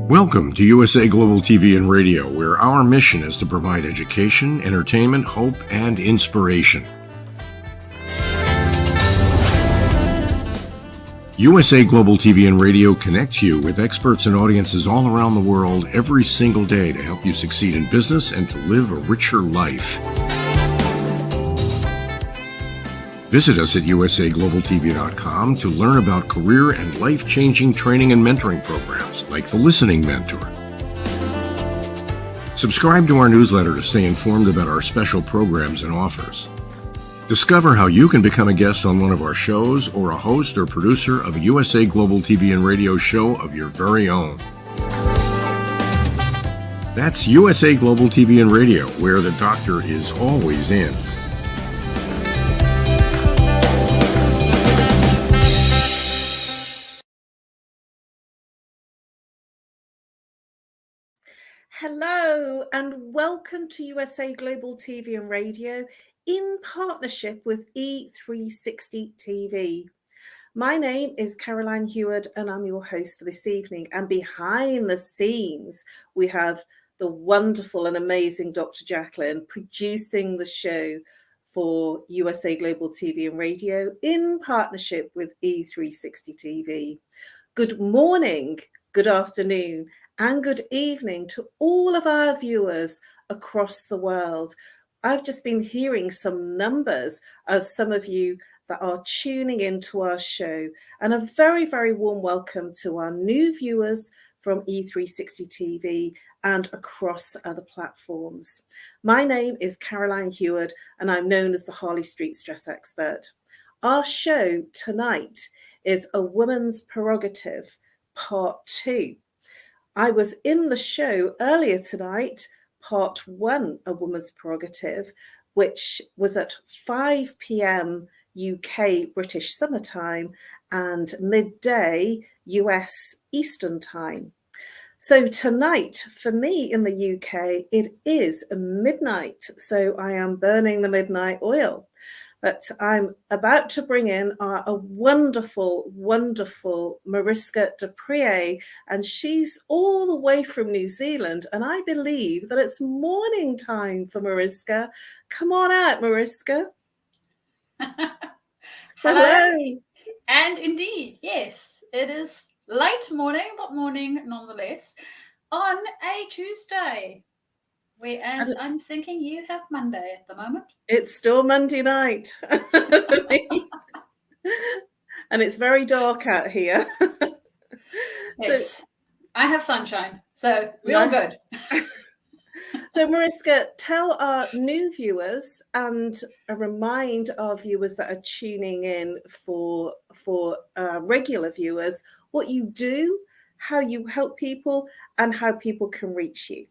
Welcome to USA Global TV and Radio, where our mission is to provide education, entertainment, hope, and inspiration. USA Global TV and Radio connects you with experts and audiences all around the world every single day to help you succeed in business and to live a richer life. Visit us at usaglobaltv.com to learn about career and life-changing training and mentoring programs like the Listening Mentor. Subscribe to our newsletter to stay informed about our special programs and offers. Discover how you can become a guest on one of our shows or a host or producer of a USA Global TV and Radio show of your very own. That's USA Global TV and Radio, where the doctor is always in. Hello and welcome to USA Global TV and Radio in partnership with E360 TV. My name is Caroline HEWARD and I'm your host for this evening. And behind the scenes, we have the wonderful and amazing Dr. Jacalyn producing the show for USA Global TV and Radio in partnership with E360 TV. Good morning, good afternoon, and good evening to all of our viewers across the world. I've just been hearing some numbers of some of you that are tuning into our show, and a very, very warm welcome to our new viewers from E360 TV and across other platforms. My name is Caroline HEWARD, and I'm known as the Harley Street Stress Expert. Our show tonight is A Woman's Prerogative, Part 2. I was in the show earlier tonight, part 1, A Woman's Prerogative, which was at 5 p.m. UK British summertime and midday US Eastern time. So tonight, for me in the UK, it is midnight, so I am burning the midnight oil. But I'm about to bring in a wonderful, wonderful MARISKA and she's all the way from New Zealand, and I believe that it's morning time for MARISKA. Come on out, MARISKA. Hello. And indeed, yes, it is late morning, but morning nonetheless, on a Tuesday. Whereas I'm thinking you have Monday at the moment. It's still Monday night for me. And it's very dark out here. Yes, so, I have sunshine, so we're all good. So MARISKA, tell our new viewers and remind our viewers that are tuning in for regular viewers what you do, how you help people, and how people can reach you.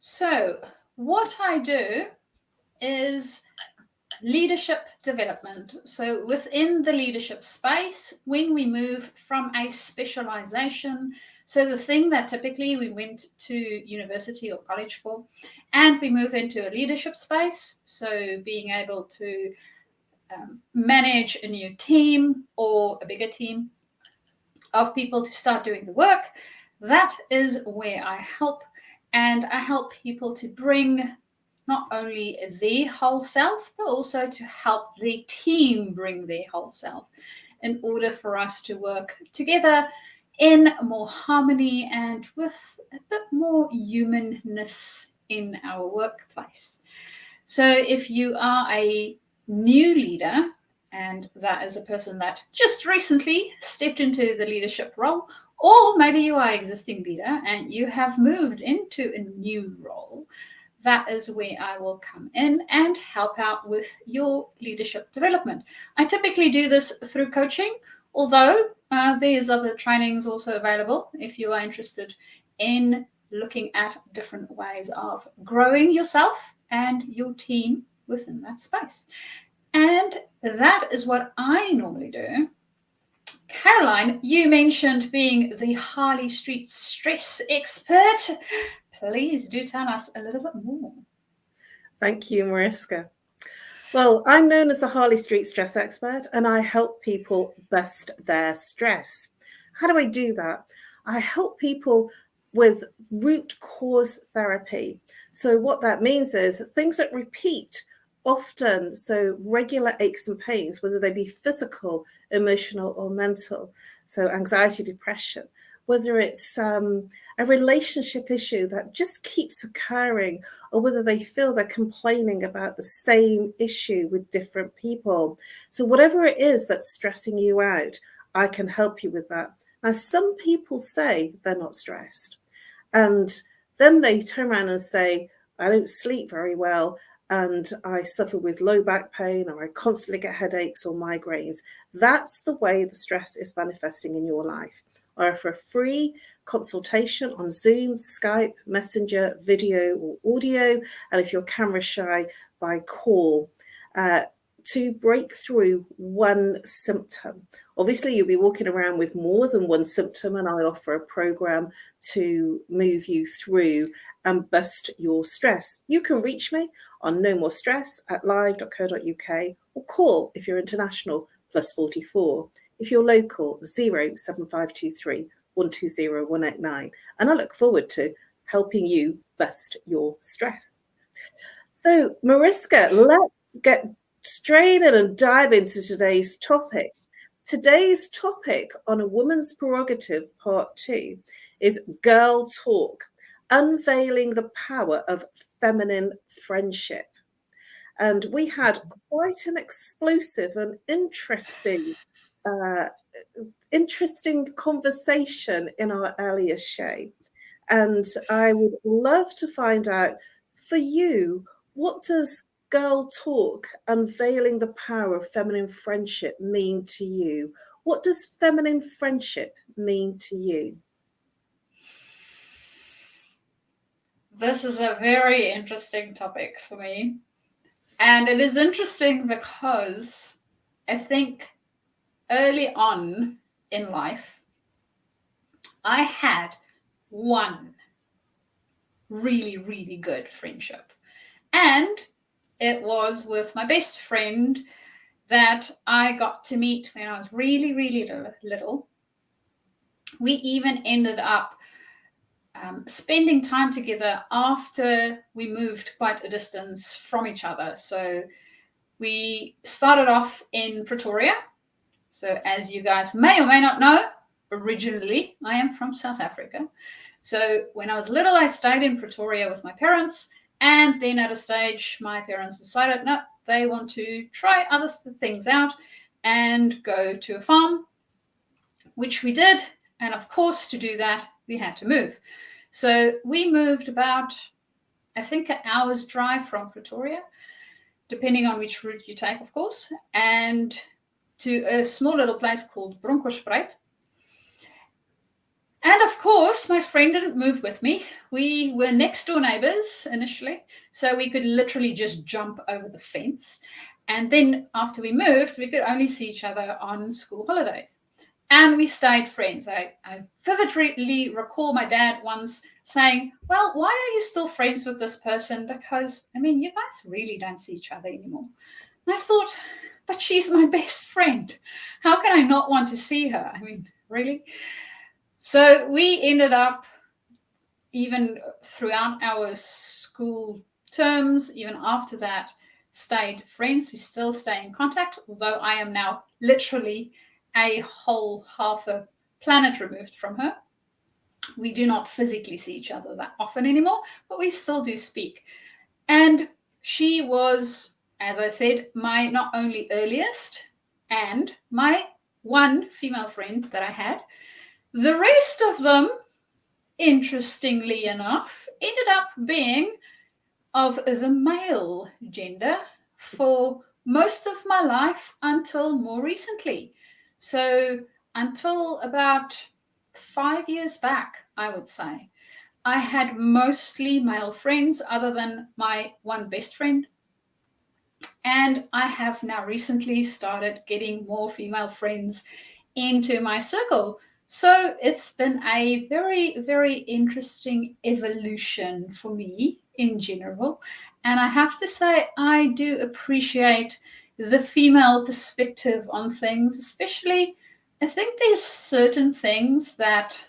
So what I do is leadership development. So within the leadership space, when we move from a specialization, so the thing that typically we went to university or college for, and we move into a leadership space, so being able to manage a new team or a bigger team of people to start doing the work, that is where I help. And I help people to bring not only their whole self, but also to help their team bring their whole self in order for us to work together in more harmony and with a bit more humanness in our workplace. So if you are a new leader, and that is a person that just recently stepped into the leadership role, or maybe you are an existing leader and you have moved into a new role, that is where I will come in and help out with your leadership development. I typically do this through coaching, although there's other trainings also available if you are interested in looking at different ways of growing yourself and your team within that space. And that is what I normally do. Caroline, you mentioned being the Harley Street Stress Expert. Please do tell us a little bit more. Thank you, MARISKA. Well, I'm known as the Harley Street Stress Expert, and I help people bust their stress. How do I do that? I help people with root cause therapy. So what that means is things that repeat often, so regular aches and pains, whether they be physical, emotional, or mental, so anxiety, depression, whether it's a relationship issue that just keeps occurring, or whether they feel they're complaining about the same issue with different people. So whatever it is that's stressing you out, I can help you with that. Now, some people say they're not stressed, and then they turn around and say, I don't sleep very well, and I suffer with low back pain, or I constantly get headaches or migraines. That's the way the stress is manifesting in your life. I offer a free consultation on Zoom, Skype, Messenger, video, or audio, and if you're camera shy, by call, to break through one symptom. Obviously, you'll be walking around with more than one symptom, and I offer a program to move you through and bust your stress. You can reach me on No More Stress at live.co.uk, or call if you're international +44. If you're local, 07523 120 189. And I look forward to helping you bust your stress. So, Mariska, let's get straight in and dive into today's topic. Today's topic on A Woman's Prerogative Part 2 is Girl Talk, Unveiling the Power of Feminine Friendship. And we had quite an explosive and interesting conversation in our earlier show. And I would love to find out, for you, what does Girl Talk, Unveiling the Power of Feminine Friendship mean to you? What does feminine friendship mean to you? This is a very interesting topic for me. And it is interesting because I think early on in life, I had one really, really good friendship. And it was with my best friend that I got to meet when I was really, really little. We even ended up spending time together after we moved quite a distance from each other. So we started off in Pretoria. So as you guys may or may not know, originally I am from South Africa. So when I was little, I stayed in Pretoria with my parents. And then at a stage, my parents decided, no, they want to try other things out and go to a farm, which we did. And of course, to do that, we had to move. So we moved about, I think, an hour's drive from Pretoria, depending on which route you take, of course, and to a small little place called Bronkhorstspruit. And of course, my friend didn't move with me. We were next door neighbors initially, so we could literally just jump over the fence. And then after we moved, we could only see each other on school holidays. And we stayed friends. I vividly recall my dad once saying, well, why are you still friends with this person? Because, I mean, you guys really don't see each other anymore. And I thought, but she's my best friend. How can I not want to see her? I mean, really? So we ended up, even throughout our school terms, even after that, stayed friends. We still stay in contact, although I am now literally a whole half a planet removed from her. We do not physically see each other that often anymore, but we still do speak. And she was, as I said, my not only earliest and my one female friend that I had. The rest of them, interestingly enough, ended up being of the male gender for most of my life until more recently. So until about 5 years back, I would say, I had mostly male friends other than my one best friend. And I have now recently started getting more female friends into my circle. So it's been a very, very interesting evolution for me in general. And I have to say, I do appreciate the female perspective on things, especially I think there's certain things that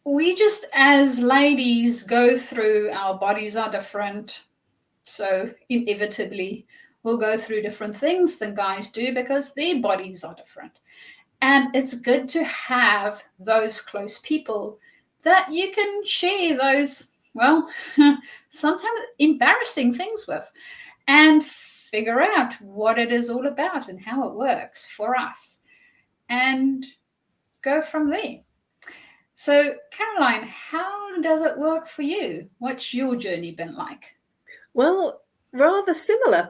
we just, as ladies, go through, our bodies are different. So inevitably, we'll go through different things than guys do because their bodies are different. And it's good to have those close people that you can share those, well, sometimes embarrassing things with, and figure out what it is all about and how it works for us, and go from there. So, Caroline, how does it work for you? What's your journey been like? Well, rather similar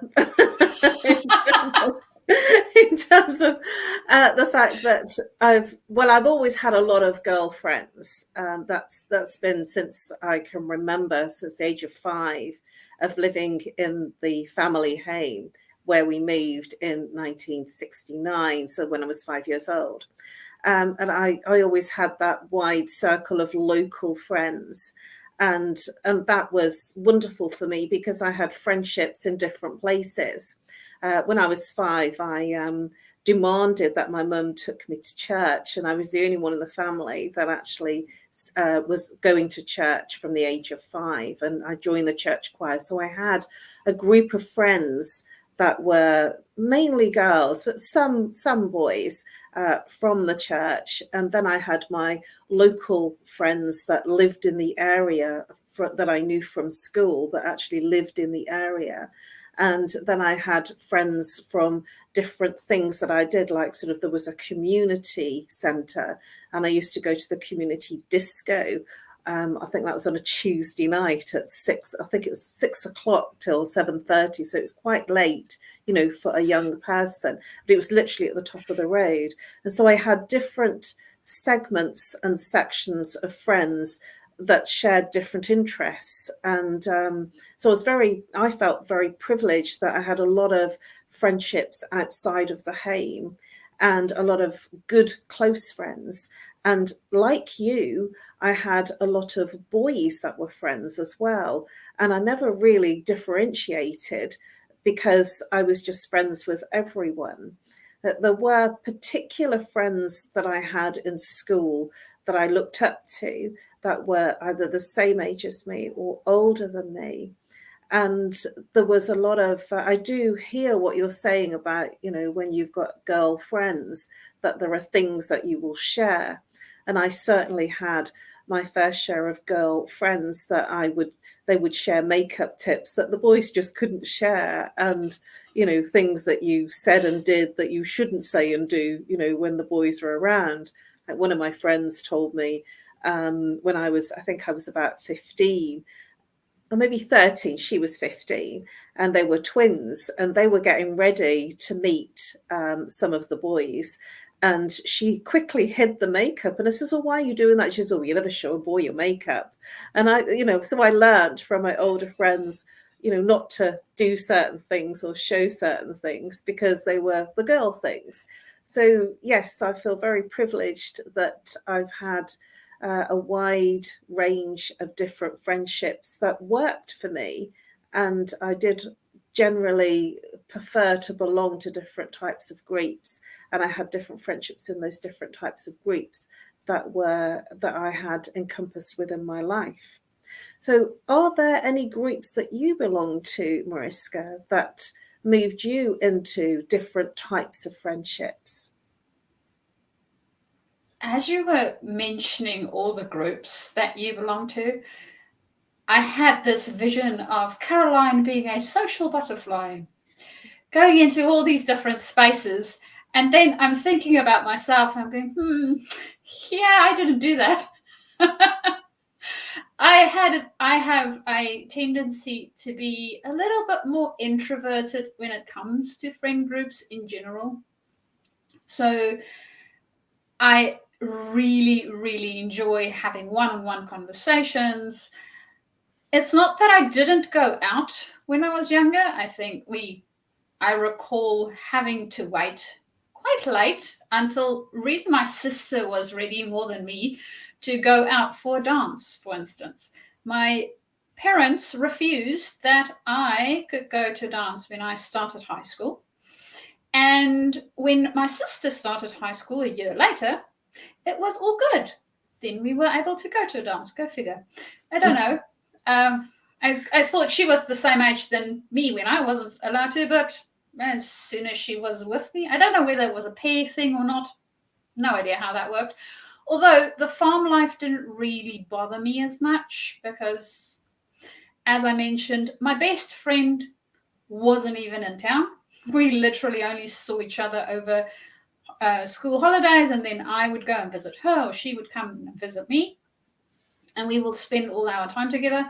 in terms of the fact that I've always had a lot of girlfriends. That's been since I can remember, since the age of 5, of living in the family home where we moved in 1969. So when I was 5 years old. And I always had that wide circle of local friends. And that was wonderful for me because I had friendships in different places. When I was 5, I demanded that my mum took me to church, and I was the only one in the family that actually was going to church from the age of 5, and I joined the church choir. So I had a group of friends that were mainly girls, but some boys from the church. And then I had my local friends that lived in the area that I knew from school, but actually lived in the area. And then I had friends from different things that I did, like sort of there was a community centre, and I used to go to the community disco. I think that was on a Tuesday night at 6. I think it was 6 o'clock till 7:30. So it was quite late, for a young person. But it was literally at the top of the road. And so I had different segments and sections of friends that shared different interests. And so I felt very privileged that I had a lot of friendships outside of the home and a lot of good, close friends. And like you, I had a lot of boys that were friends as well. And I never really differentiated because I was just friends with everyone. There were particular friends that I had in school that I looked up to that were either the same age as me or older than me. And there was a lot of, I do hear what you're saying about, when you've got girlfriends, that there are things that you will share. And I certainly had my fair share of girl friends that they would share makeup tips that the boys just couldn't share. And, things that you said and did that you shouldn't say and do, when the boys were around. Like one of my friends told me when I think I was about 15, or maybe 13, she was 15, and they were twins, and they were getting ready to meet some of the boys. And she quickly hid the makeup. And I says, "Oh, why are you doing that?" She says, "Oh, you never show a boy your makeup." And so I learned from my older friends, not to do certain things or show certain things because they were the girl things. So yes, I feel very privileged that I've had a wide range of different friendships that worked for me. And I did generally prefer to belong to different types of groups. And I had different friendships in those different types of groups that I had encompassed within my life. So are there any groups that you belong to, Mariska, that moved you into different types of friendships? As you were mentioning all the groups that you belong to, I had this vision of Caroline being a social butterfly, going into all these different spaces. And then I'm thinking about myself. I'm going, yeah, I didn't do that. I have a tendency to be a little bit more introverted when it comes to friend groups in general. So I really, really enjoy having one-on-one conversations. It's not that I didn't go out when I was younger. I think I recall having to wait quite late until really my sister was ready more than me to go out for a dance, for instance. My parents refused that I could go to dance when I started high school. And when my sister started high school a year later, it was all good. then we were able to go to a dance. Go figure. I don't know. I thought she was the same age than me when I wasn't allowed to, but as soon as she was with me, I don't know whether it was a pair thing or not. No idea how that worked. Although the farm life didn't really bother me as much because, as I mentioned, my best friend wasn't even in town. We literally only saw each other over school holidays, and then I would go and visit her, or she would come and visit me, and we will spend all our time together.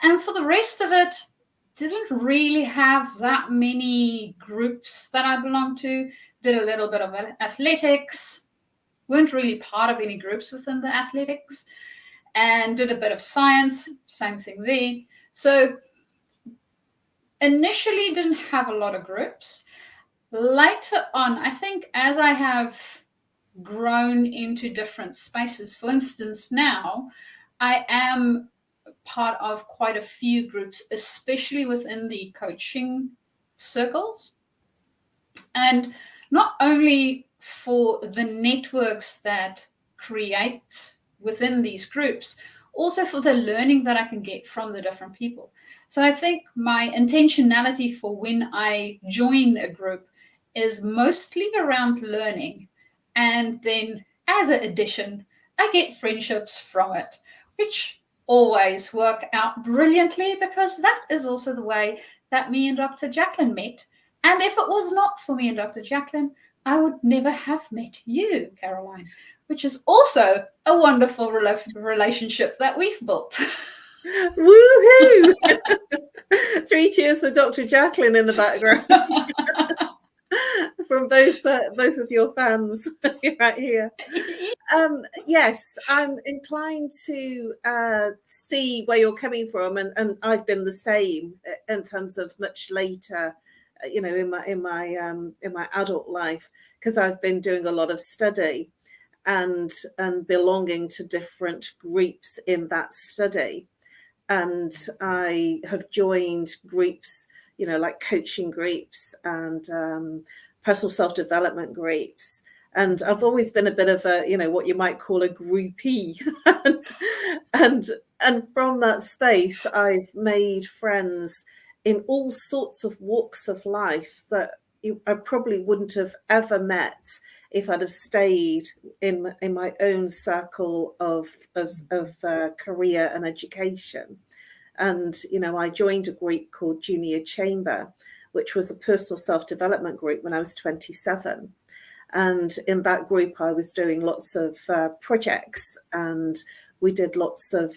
And for the rest of it, didn't really have that many groups that I belonged to. Did a little bit of athletics, weren't really part of any groups within the athletics, and did a bit of science, same thing there. So initially didn't have a lot of groups. Later on, I think as I have grown into different spaces, for instance, now I am part of quite a few groups, especially within the coaching circles. And not only for the networks that create within these groups, also for the learning that I can get from the different people. So I think my intentionality for when I join a group is mostly around learning. And then as an addition, I get friendships from it, which always work out brilliantly because that is also the way that me and Dr. Jacalyn met. And if it was not for me and Dr. Jacalyn, I would never have met you, Caroline, which is also a wonderful relationship that we've built. Woohoo! 3 cheers for Dr. Jacalyn in the background. From both of your fans right here. Yes, I'm inclined to see where you're coming from, and I've been the same in terms of much later, you know, in my adult life, because I've been doing a lot of study and belonging to different groups in that study, and I have joined groups, you know, like coaching groups and personal self-development groups. And I've always been a bit of a, you know, what you might call a groupie. and from that space, I've made friends in all sorts of walks of life that I probably wouldn't have ever met if I'd have stayed in my own circle of career and education. And, you know, I joined a group called Junior Chamber, which was a personal self-development group when I was 27. And in that group, I was doing lots of projects, and we did lots of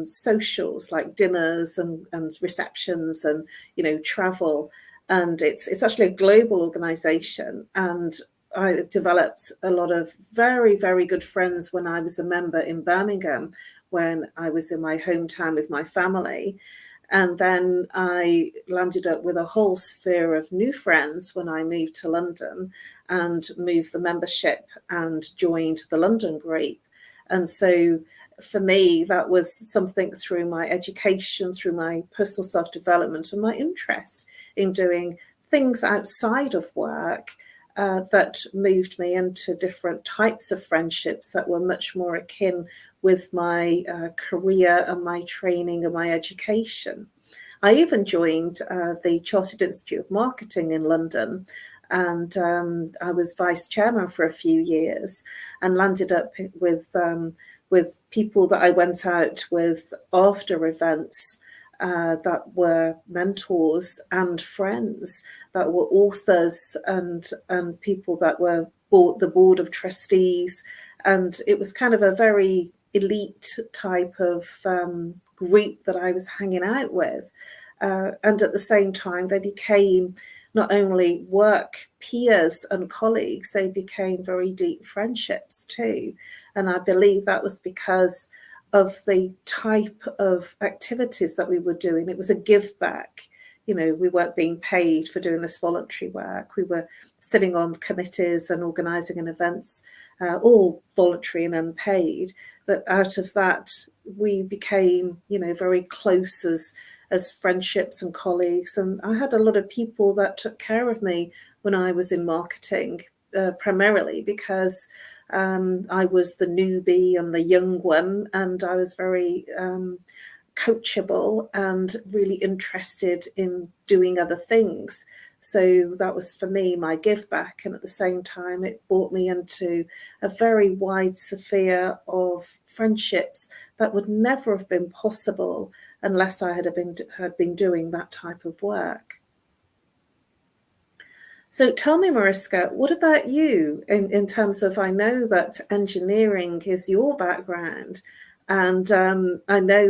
socials like dinners and receptions and, you know, travel. And it's actually a global organization. And I developed a lot of very, very good friends when I was a member in Birmingham, when I was in my hometown with my family. And then I landed up with a whole sphere of new friends when I moved to London and moved the membership and joined the London group. And so for me, that was something through my education, through my personal self-development and my interest in doing things outside of work that moved me into different types of friendships that were much more akin with my career and my training and my education. I even joined the Chartered Institute of Marketing in London, and I was vice chairman for a few years, and landed up with people that I went out with after events that were mentors and friends, that were authors and people that were the board of trustees. And it was kind of a very elite type of group that I was hanging out with. And at the same time, they became not only work peers and colleagues, they became very deep friendships too. And I believe that was because of the type of activities that we were doing. It was a give back. You know, we weren't being paid for doing this voluntary work. We were sitting on committees and organising events, all voluntary and unpaid. But out of that, we became, you know, very close as friendships and colleagues. And I had a lot of people that took care of me when I was in marketing, primarily because I was the newbie and the young one, and I was very coachable and really interested in doing other things. So that was for me my give back, and at the same time it brought me into a very wide sphere of friendships that would never have been possible unless I had been doing that type of work. So tell me, Mariska, what about you in terms of, I know that engineering is your background, and I know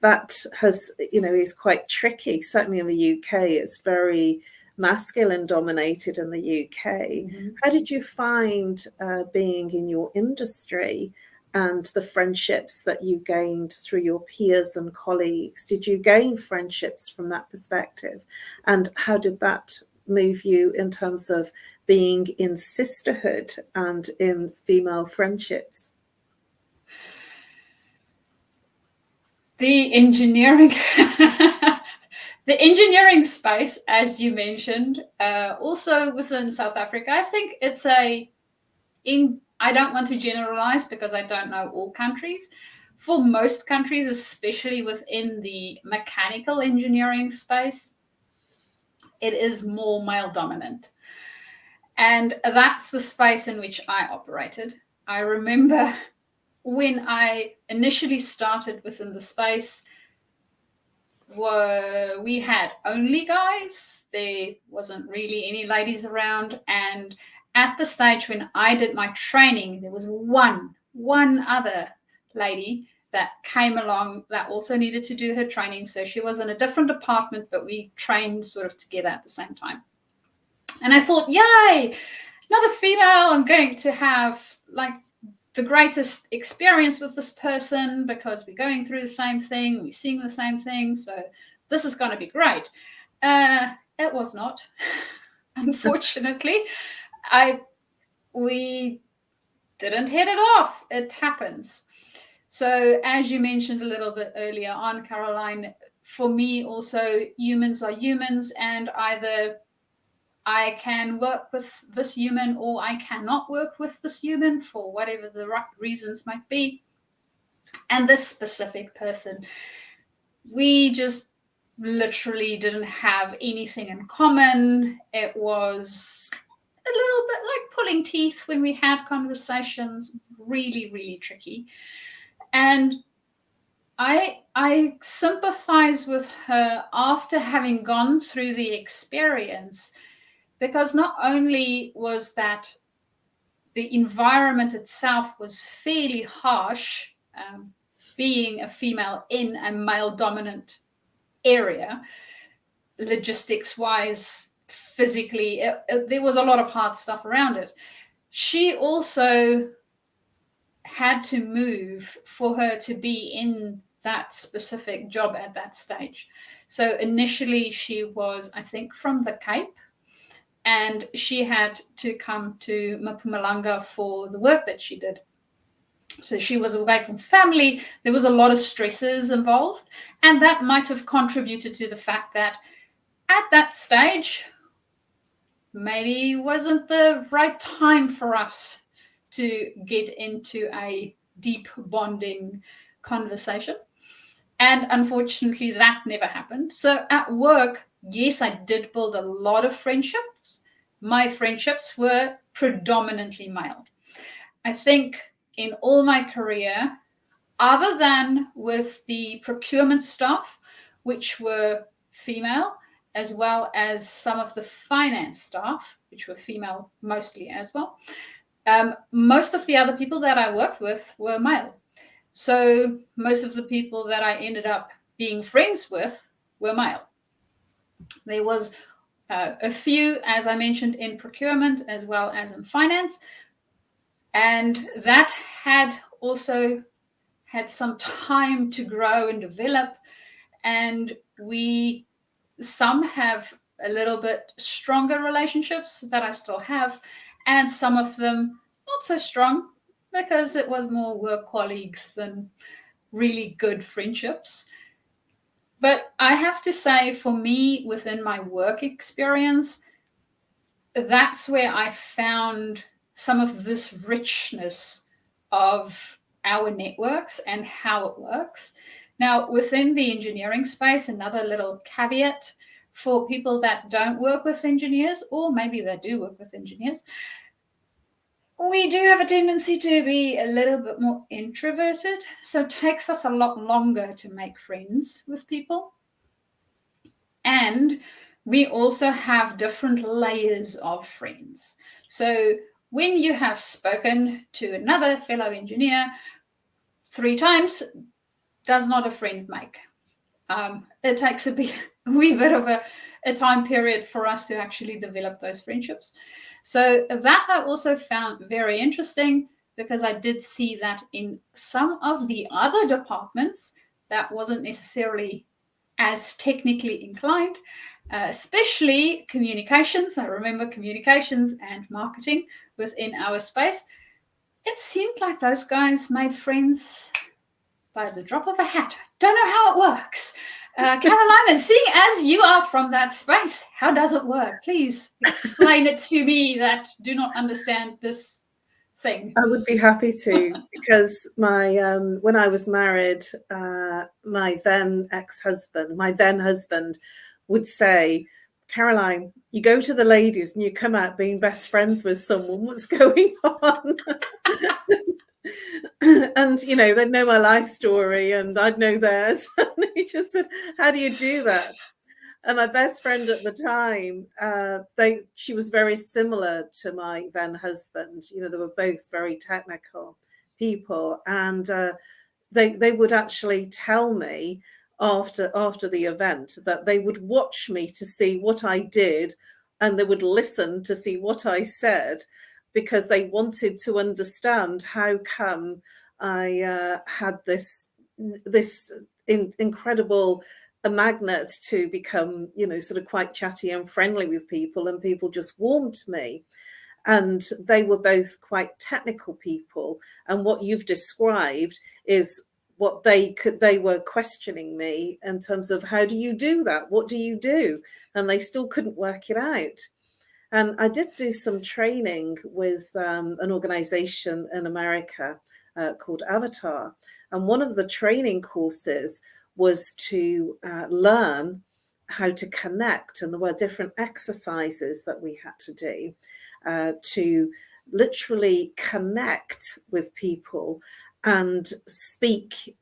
that has, is quite tricky. Certainly in the UK, it's very masculine dominated in the UK. Mm-hmm. How did you find being in your industry and the friendships that you gained through your peers and colleagues? Did you gain friendships from that perspective? And how did that move you in terms of being in sisterhood and in female friendships? The engineering the engineering space, as you mentioned, also within South Africa, I think it's I don't want to generalize because I don't know all countries. For most countries, especially within the mechanical engineering space, it is more male dominant. And that's the space in which I operated. I remember when I initially started within the space, we had only guys. There wasn't really any ladies around. And at the stage when I did my training, there was one other lady that came along that also needed to do her training. So she was in a different department, but we trained sort of together at the same time. And I thought, yay, another female. I'm going to have like the greatest experience with this person because we're going through the same thing, we're seeing the same thing, so this is going to be great. It was not. Unfortunately, we didn't hit it off. It happens. So as you mentioned a little bit earlier on, Caroline, for me also, humans are humans, and either I can work with this human or I cannot work with this human for whatever the right reasons might be. And this specific person, we just literally didn't have anything in common. It was a little bit like pulling teeth when we had conversations, really, really tricky. And I sympathize with her after having gone through the experience, because not only was that the environment itself was fairly harsh, being a female in a male-dominant area, logistics-wise, physically, there was a lot of hard stuff around it. She also had to move for her to be in that specific job at that stage. So initially she was, I think, from the Cape, and she had to come to Mpumalanga for the work that she did. So she was away from family. There was a lot of stresses involved, and that might have contributed to the fact that at that stage, maybe wasn't the right time for us to get into a deep bonding conversation. And unfortunately, that never happened. So at work, yes, I did build a lot of friendships. My friendships were predominantly male. I think in all my career, other than with the procurement staff, which were female, as well as some of the finance staff, which were female mostly as well, most of the other people that I worked with were male. So most of the people that I ended up being friends with were male. There was a few, as I mentioned, in procurement as well as in finance. And that had also had some time to grow and develop. And some have a little bit stronger relationships that I still have, and some of them not so strong because it was more work colleagues than really good friendships. But I have to say, for me, within my work experience, that's where I found some of this richness of our networks and how it works. Now, within the engineering space, another little caveat for people that don't work with engineers, or maybe they do work with engineers, we do have a tendency to be a little bit more introverted. So it takes us a lot longer to make friends with people. And we also have different layers of friends. So when you have spoken to another fellow engineer 3 times, does not a friend make. It takes a wee bit of a time period for us to actually develop those friendships. So that I also found very interesting, because I did see that in some of the other departments that wasn't necessarily as technically inclined, especially communications. I remember communications and marketing within our space. It seemed like those guys made friends by the drop of a hat. Don't know how it works. Caroline, and seeing as you are from that space, how does it work? Please explain it to me that do not understand this thing. I would be happy to, because my when I was married, my then husband would say, Caroline, you go to the ladies and you come out being best friends with someone. What's going on? And, you know, they'd know my life story and I'd know theirs. And he just said, how do you do that? And my best friend at the time, she was very similar to my then husband. You know, they were both very technical people. And they would actually tell me after the event that they would watch me to see what I did, and they would listen to see what I said, because they wanted to understand how come I had this incredible magnet to become, you know, sort of quite chatty and friendly with people, and people just warmed to me. And they were both quite technical people. And what you've described is what they were questioning me in terms of, how do you do that? What do you do? And they still couldn't work it out. And I did do some training with an organization in America called Avatar. And one of the training courses was to learn how to connect. And there were different exercises that we had to do to literally connect with people and speak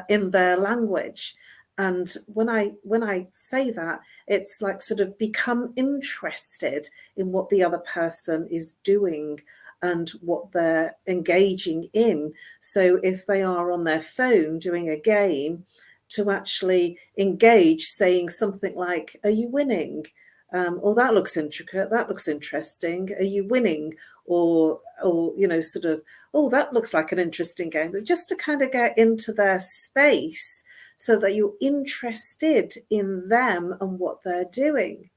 in their language. And when I say that, it's like sort of become interested in what the other person is doing and what they're engaging in. So if they are on their phone doing a game, to actually engage, saying something like, are you winning? Or that looks intricate, that looks interesting. Are you winning? Or you know, sort of, oh, that looks like an interesting game. But just to kind of get into their space so that you're interested in them and what they're doing.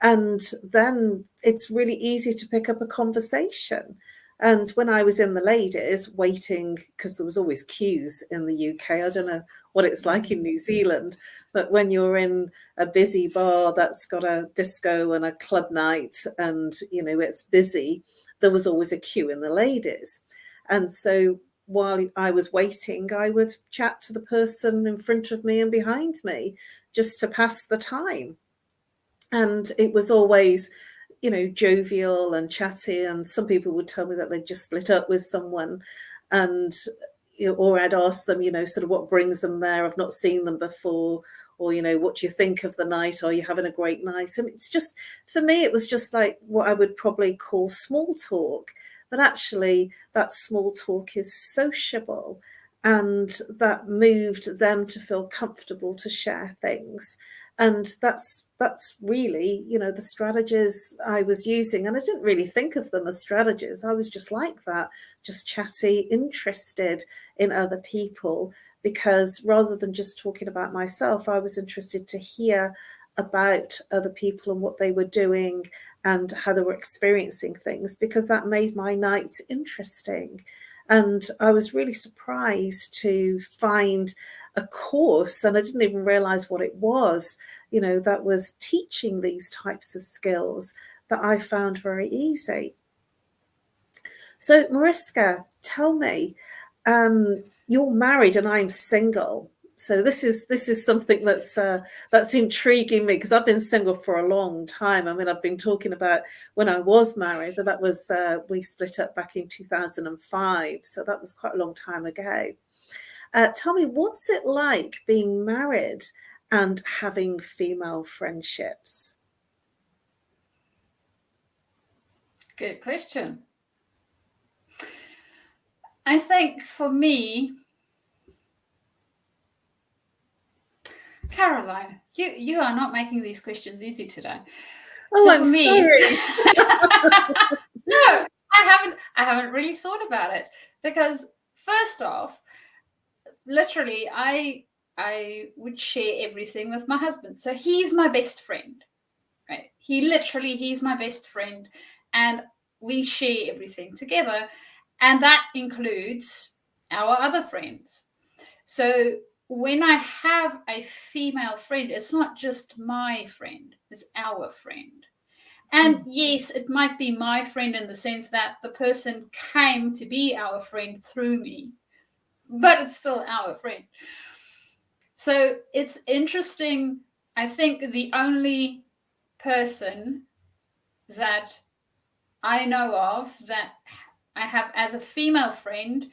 And then it's really easy to pick up a conversation. And when I was in the ladies waiting, because there was always queues in the UK, I don't know what it's like in New Zealand, but when you're in a busy bar that's got a disco and a club night and, you know, it's busy, there was always a queue in the ladies. And so while I was waiting, I would chat to the person in front of me and behind me just to pass the time. And it was always, you know, jovial and chatty. And some people would tell me that they just split up with someone, and, you know, or I'd ask them, you know, sort of what brings them there. I've not seen them before. Or, you know, what do you think of the night? Are you having a great night? And it's just, for me, it was just like what I would probably call small talk. But actually, that small talk is sociable, and that moved them to feel comfortable to share things. And that's really, you know, the strategies I was using. And I didn't really think of them as strategies. I was just like that, just chatty, interested in other people, because rather than just talking about myself, I was interested to hear about other people and what they were doing and how they were experiencing things, because that made my night interesting. And I was really surprised to find a course, and I didn't even realize what it was, you know, that was teaching these types of skills that I found very easy. So, Mariska, tell me, you're married and I'm single. So this is something that's intriguing me, because I've been single for a long time. I mean, I've been talking about when I was married, but that was we split up back in 2005, so that was quite a long time ago. Tell me, what's it like being married and having female friendships? Good question. I think for me, Caroline, you are not making these questions easy today. Oh, so I'm for me, sorry. No, I haven't really thought about it, because first off, literally, I would share everything with my husband. So he's my best friend, right? He's my best friend, and we share everything together, and that includes our other friends. So when I have a female friend, it's not just my friend, it's our friend. And yes, it might be my friend in the sense that the person came to be our friend through me, but it's still our friend. So it's interesting. I think the only person that I know of that I have as a female friend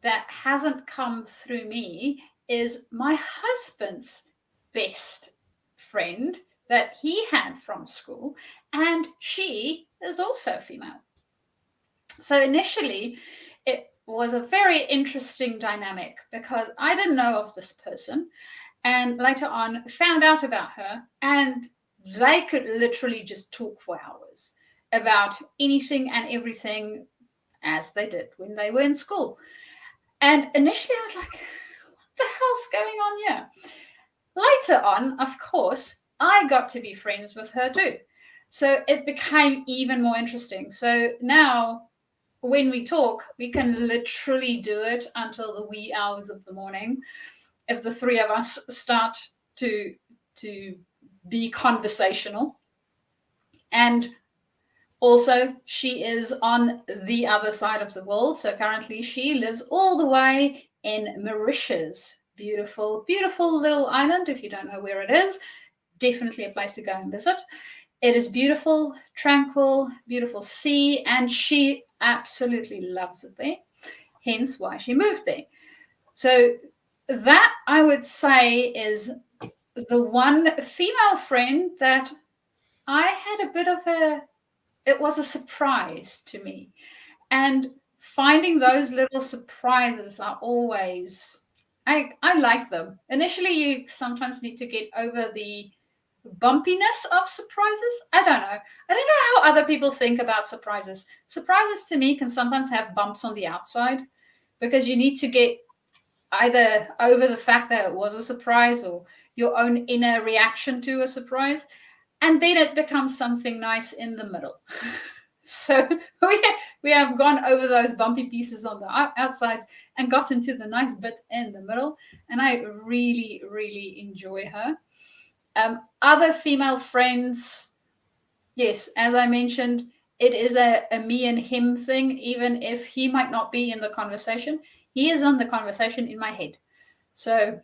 that hasn't come through me is my husband's best friend that he had from school, and she is also female. So initially, it was a very interesting dynamic, because I didn't know of this person, and later on found out about her, and they could literally just talk for hours about anything and everything, as they did when they were in school. And initially I was like, what the hell's going on here? Later on, of course, I got to be friends with her too. So it became even more interesting. So now when we talk, we can literally do it until the wee hours of the morning. If the three of us start to be conversational. And also, she is on the other side of the world. So currently she lives all the way in Mauritius. Beautiful, beautiful little island. If you don't know where it is, definitely a place to go and visit. It is beautiful, tranquil, beautiful sea, and she absolutely loves it there. Hence why she moved there. So that, I would say, is the one female friend that I had a bit of it was a surprise to me. And finding those little surprises are always, I like them. Initially, you sometimes need to get over the bumpiness of surprises. I don't know how other people think about surprises. Surprises to me can sometimes have bumps on the outside, because you need to get either over the fact that it was a surprise, or your own inner reaction to a surprise. And then it becomes something nice in the middle. So we have gone over those bumpy pieces on the outsides and got into the nice bit in the middle. And I really, really enjoy her. Other female friends, yes, as I mentioned, it is a me and him thing. Even if he might not be in the conversation, he is on the conversation in my head. So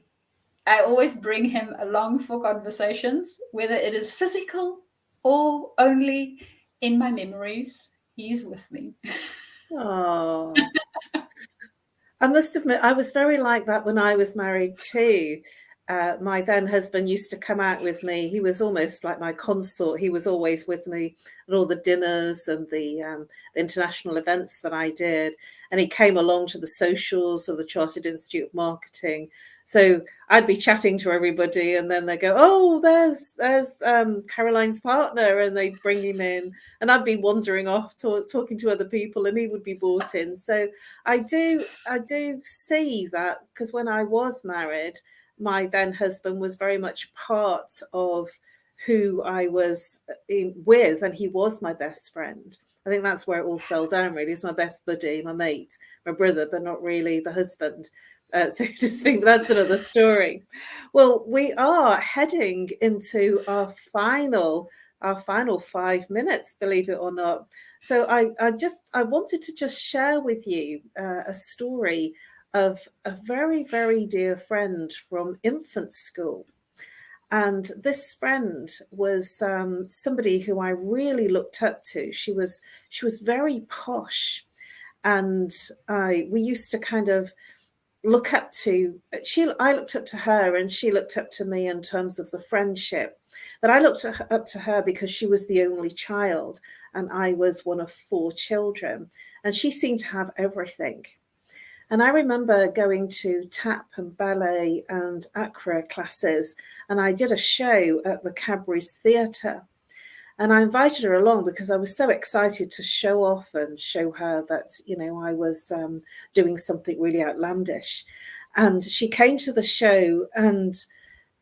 I always bring him along for conversations, whether it is physical or only in my memories. He's with me. Oh, I must admit, I was very like that when I was married too. My then husband used to come out with me. He was almost like my consort. He was always with me at all the dinners and the international events that I did. And he came along to the socials of the Chartered Institute of Marketing. So I'd be chatting to everybody, and then they go, "Oh, there's Caroline's partner," and they'd bring him in, and I'd be wandering off talking to other people, and he would be brought in. So I do see that, because when I was married, my then husband was very much part of who I was with, and he was my best friend. I think that's where it all fell down, really. He's my best buddy, my mate, my brother, but not really the husband. So to speak, but that's another story. Well, we are heading into our final 5 minutes, believe it or not. So I wanted to just share with you a story of a very, very dear friend from infant school. And this friend was somebody who I really looked up to. She was very posh, and we used to kind of look up to I looked up to her, and she looked up to me in terms of the friendship. But I looked up to her because she was the only child, and I was one of 4 children, and she seemed to have everything. And I remember going to tap and ballet and acro classes, and I did a show at the Cadbury's Theatre. And I invited her along because I was so excited to show off and show her that, I was doing something really outlandish. And she came to the show, and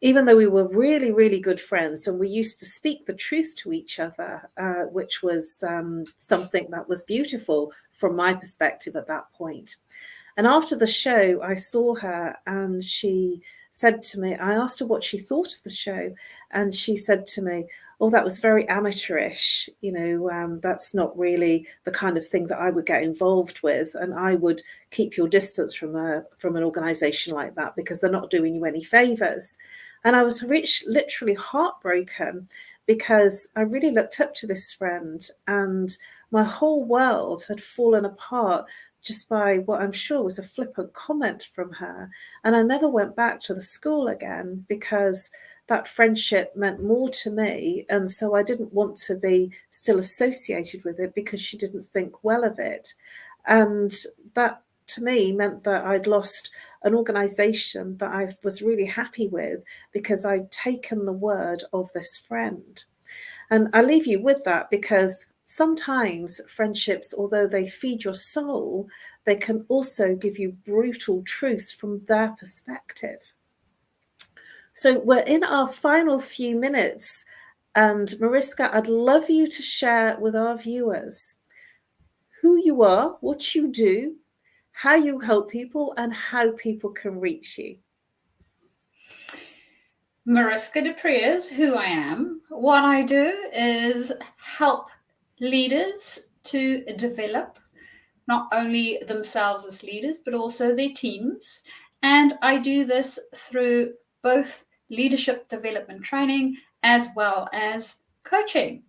even though we were really, really good friends, and we used to speak the truth to each other, which was something that was beautiful from my perspective at that point. And after the show, I saw her, and she said to me, I asked her what she thought of the show, and she said to me, "Oh, that was very amateurish. That's not really the kind of thing that I would get involved with, and I would keep your distance from an organization like that because they're not doing you any favors." And I was literally heartbroken because I really looked up to this friend, and my whole world had fallen apart just by what I'm sure was a flippant comment from her. And I never went back to the school again because that friendship meant more to me. And so I didn't want to be still associated with it because she didn't think well of it. And that to me meant that I'd lost an organization that I was really happy with because I'd taken the word of this friend. And I leave you with that because sometimes friendships, although they feed your soul, they can also give you brutal truths from their perspective. So we're in our final few minutes, and Mariska, I'd love you to share with our viewers who you are, what you do, how you help people, and how people can reach you. Mariska de PREEZ, who I am. What I do is help leaders to develop not only themselves as leaders, but also their teams. And I do this through both leadership development training as well as coaching.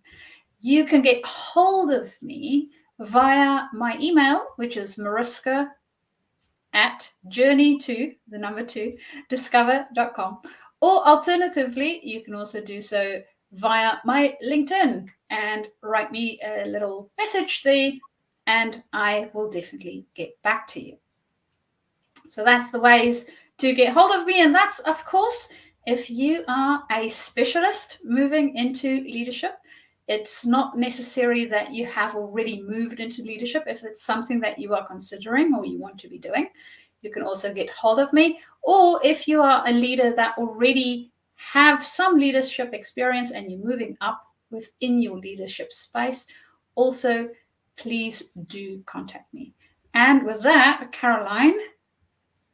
You can get hold of me via my email, which is mariska@journey2discover.com. Or alternatively, you can also do so via my LinkedIn and write me a little message there, and I will definitely get back to you. So that's the ways to get hold of me. And that's, of course, if you are a specialist moving into leadership. It's not necessary that you have already moved into leadership. If it's something that you are considering or you want to be doing, you can also get hold of me. Or if you are a leader that already have some leadership experience and you're moving up within your leadership space, also please do contact me. And with that, Caroline,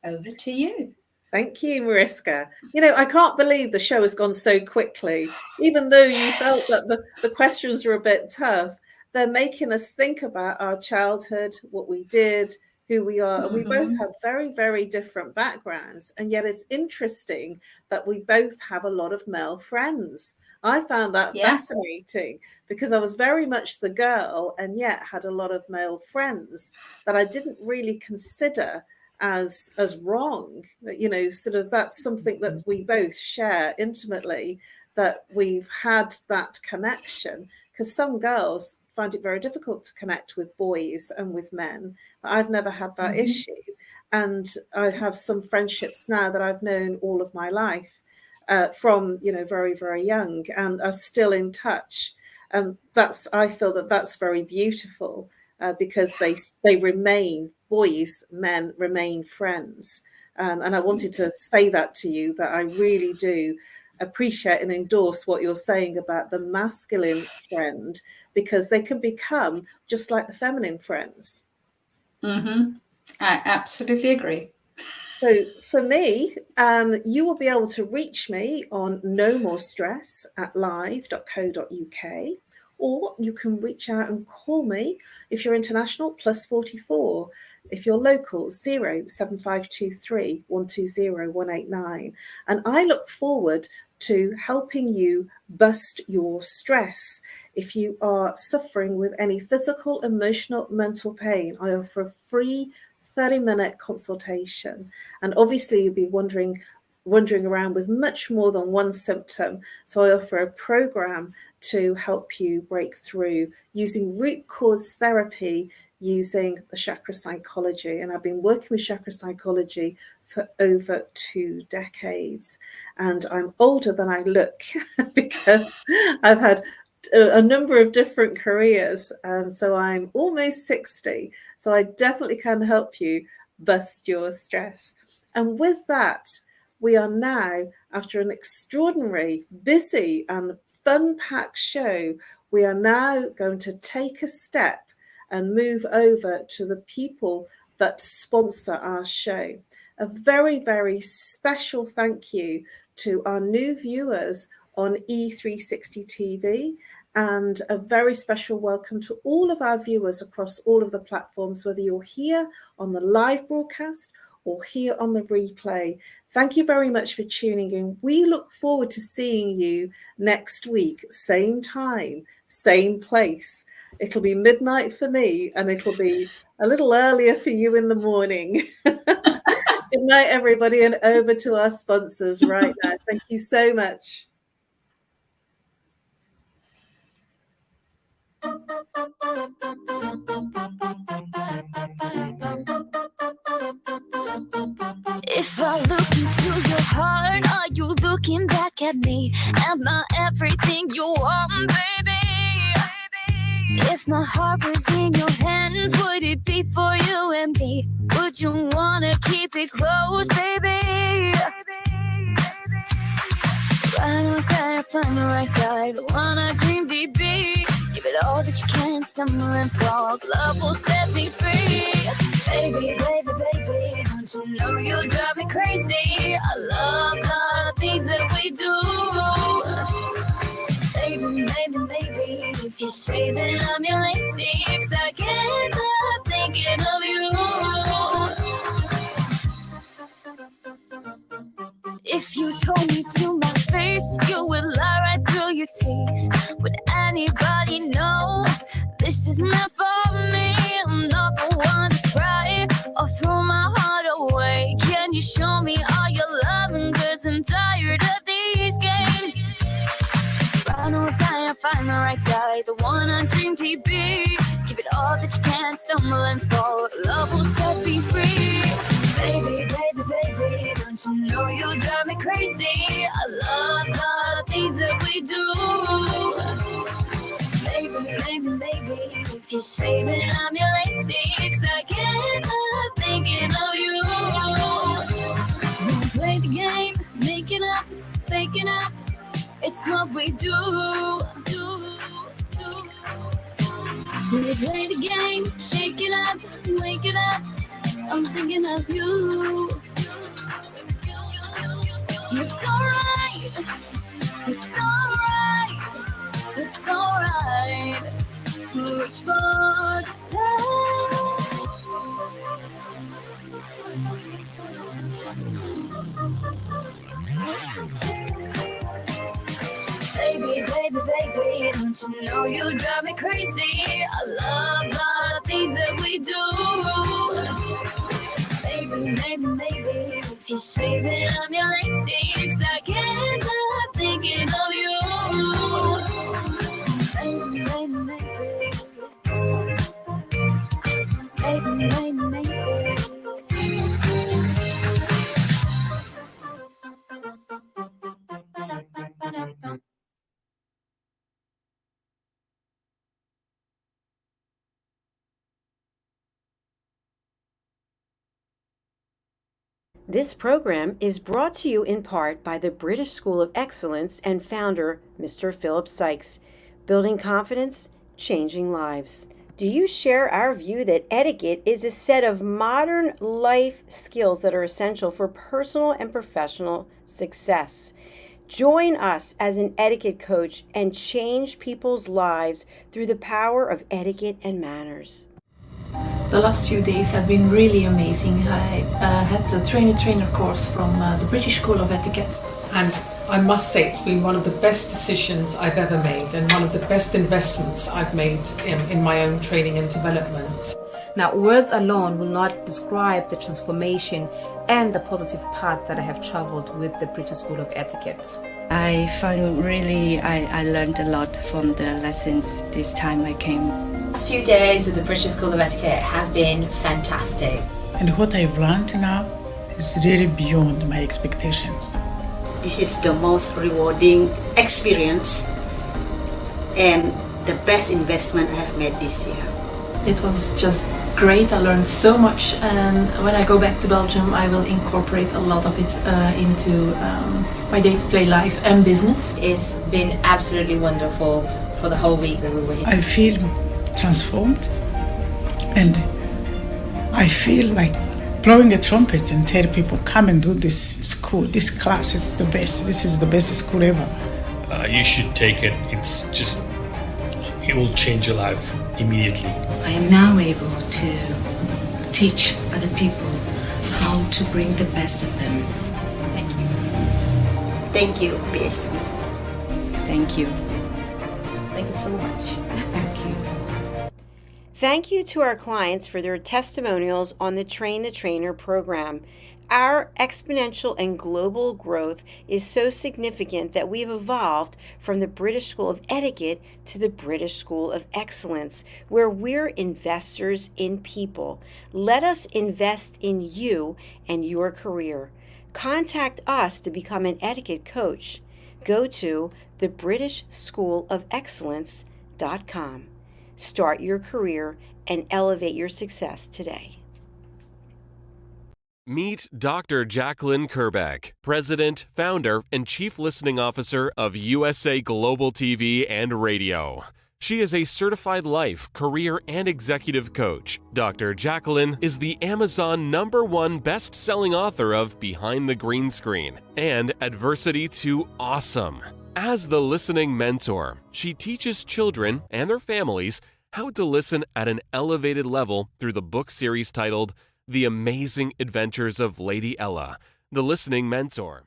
over to you. Thank you, Mariska. I can't believe the show has gone so quickly. Even though you felt that the questions were a bit tough, they're making us think about our childhood, what we did, who we are. And we both have very, very different backgrounds. And yet it's interesting that we both have a lot of male friends. I found that fascinating because I was very much the girl and yet had a lot of male friends that I didn't really consider as wrong. Sort of that's something that we both share intimately, that we've had that connection, because some girls find it very difficult to connect with boys and with men, but I've never had that issue. And I have some friendships now that I've known all of my life, from very, very young, and are still in touch. And I feel that's very beautiful, because they remain boys, men remain friends. And I wanted to say that to you, that I really do appreciate and endorse what you're saying about the masculine friend, because they can become just like the feminine friends. I absolutely agree. So for me, you will be able to reach me on No More Stress at live.co.uk, or you can reach out and call me if you're international, +44. If you're local, 07523 120 189. And I look forward to helping you bust your stress. If you are suffering with any physical, emotional, mental pain, I offer a free 30-minute consultation. And obviously you'll be wandering around with much more than one symptom. So I offer a program to help you break through using root cause therapy, using the chakra psychology. And I've been working with chakra psychology for over 2 decades. And I'm older than I look because I've had a number of different careers. So I'm almost 60. So I definitely can help you bust your stress. And with that, we are now, after an extraordinary, busy and fun-packed show, we are now going to take a step and move over to the people that sponsor our show. A very, very special thank you to our new viewers on E360 TV, and a very special welcome to all of our viewers across all of the platforms, whether you're here on the live broadcast or here on the replay. Thank you very much for tuning in. We look forward to seeing you next week, same time, same place. It'll be midnight for me, and it'll be a little earlier for you in the morning. Good night, everybody, and over to our sponsors right now. Thank you so much. If I look into your heart, are you looking back at me? Am I everything you want, baby? If my heart was in your hands, would it be for you and me? Would you wanna keep it close, baby? Right on time, find the right guy, the one I dream to be. Give it all that you can, stumble and fall. Love will set me free. Baby, baby, baby, don't you know you drive me crazy? I love the things that we do. Baby, baby, baby, if you say that I'm your lady, 'cause I can't stop thinking of you. If you told me to my face, you would lie right through your teeth. Would anybody know this is meant for me? I'm not the one to cry or throw my heart away. Can you show me all your loving? 'Cause I'm tired of these games. Run or die, I'll find the right guy, the one I dream to be. Give it all that you can, stumble and fall. Love will set me free. Baby, baby, baby, don't you know you drive me crazy? I love the things that we do. Baby, baby, baby, if you say that I'm your lady, 'cause I can't stop thinking of you. We'll play the game, making up, faking up. It's what we do. We play the game, shake it up, wake it up. I'm thinking of you. It's alright. It's alright. It's alright. Reach for the stars. Baby, baby, baby, don't you know you drive me crazy? I love the things that we do. Baby, baby, baby, if you say that I'm your lady, 'cause I can't stop thinking of you. Baby, baby, baby. Baby, baby, baby. This program is brought to you in part by the British School of Excellence and founder, Mr. Philip Sykes, building confidence, changing lives. Do you share our view that etiquette is a set of modern life skills that are essential for personal and professional success? Join us as an etiquette coach and change people's lives through the power of etiquette and manners. The last few days have been really amazing. I had a trainer course from the British School of Etiquette. And I must say it's been one of the best decisions I've ever made and one of the best investments I've made in my own training and development. Now, words alone will not describe the transformation and the positive path that I have traveled with the British School of Etiquette. I found I learned a lot from the lessons this time I came. The last few days with the British School of Etiquette have been fantastic. And what I've learned now is really beyond my expectations. This is the most rewarding experience and the best investment I have made this year. It was just great. I learned so much, and when I go back to Belgium I will incorporate a lot of it into my day-to-day life and business. It's been absolutely wonderful for the whole week that we were here. I feel transformed, and I feel like blowing a trumpet and tell people, come and do this school, this class is the best, this is the best school ever. You should take it. It will change your life immediately. I am now able to teach other people how to bring the best of them. Thank you. Thank you, PSC. Thank you. Thank you so much. Thank you. Thank you to our clients for their testimonials on the Train the Trainer program. Our exponential and global growth is so significant that we've evolved from the British School of Etiquette to the British School of Excellence, where we're investors in people. Let us invest in you and your career. Contact us to become an etiquette coach. Go to thebritishschoolofexcellence.com. Start your career and elevate your success today. Meet Dr. Jacalyn Kerbeck, President, Founder, and Chief Listening Officer of USA Global TV and Radio. She is a certified life, career, and executive coach. Dr. Jacalyn is the Amazon #1 best-selling author of Behind the Green Screen and Adversity to Awesome. As the listening mentor, she teaches children and their families how to listen at an elevated level through the book series titled The Amazing Adventures of Lady Ella, the Listening Mentor.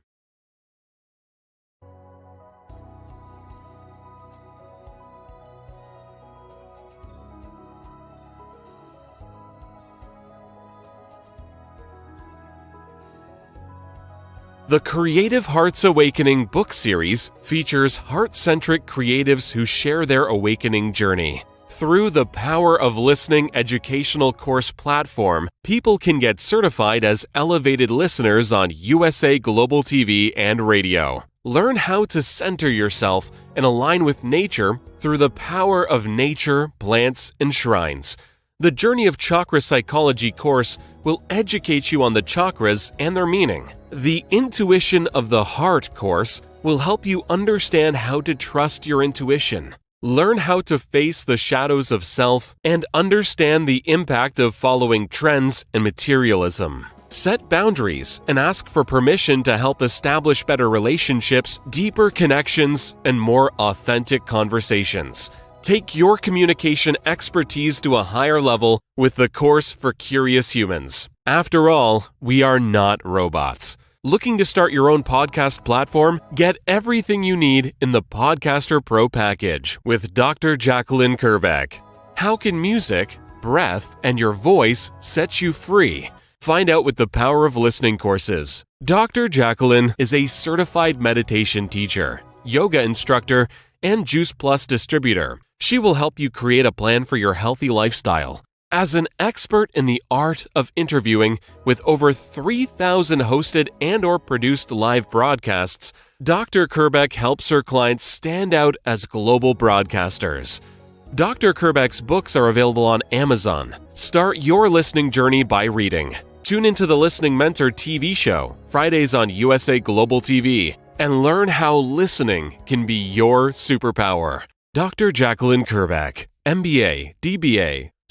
The Creative Hearts Awakening book series features heart-centric creatives who share their awakening journey. Through the Power of Listening educational course platform, people can get certified as elevated listeners on USA Global TV and Radio. Learn how to center yourself and align with nature through the power of nature, plants, and shrines. The Journey of Chakra Psychology course will educate you on the chakras and their meaning. The Intuition of the Heart course will help you understand how to trust your intuition. Learn how to face the shadows of self and understand the impact of following trends and materialism. Set boundaries and ask for permission to help establish better relationships, deeper connections, and more authentic conversations. Take your communication expertise to a higher level with the course for curious humans. After all, we are not robots. Looking to start your own podcast platform? Get everything you need in the Podcaster Pro package with Dr. Jacalyn Kerbeck. How can music, breath, and your voice set you free? Find out with the Power of Listening courses. Dr. Jacalyn is a certified meditation teacher, yoga instructor, and Juice Plus distributor. She will help you create a plan for your healthy lifestyle. As an expert in the art of interviewing with over 3,000 hosted and/or produced live broadcasts, Dr. Kerbeck helps her clients stand out as global broadcasters. Dr. Kerbeck's books are available on Amazon. Start your listening journey by reading. Tune into the Listening Mentor TV show, Fridays on USA Global TV, and learn how listening can be your superpower. Dr. Jacalyn Kerbeck, MBA, DBA,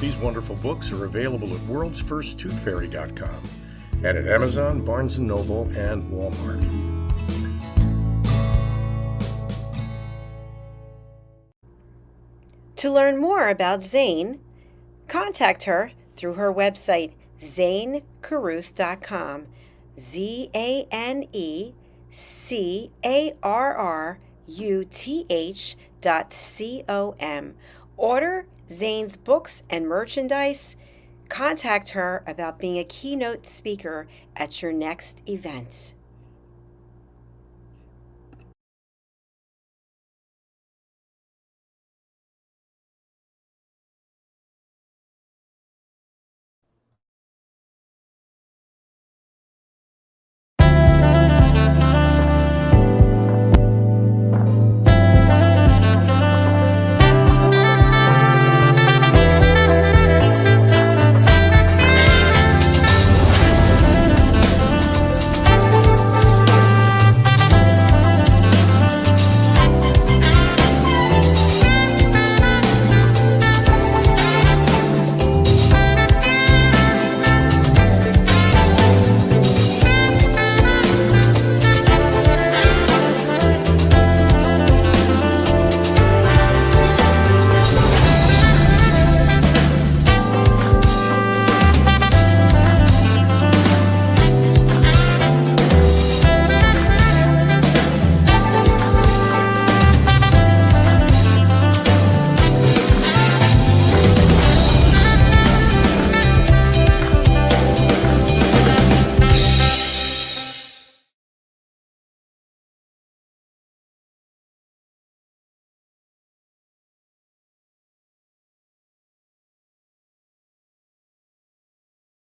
These wonderful books are available at worldsfirsttoothfairy.com and at Amazon, Barnes & Noble, and Walmart. To learn more about Zane, contact her through her website, zanecarruth.com, ZANECARRUTH.com. Order Zane's books and merchandise. Contact her about being a keynote speaker at your next event.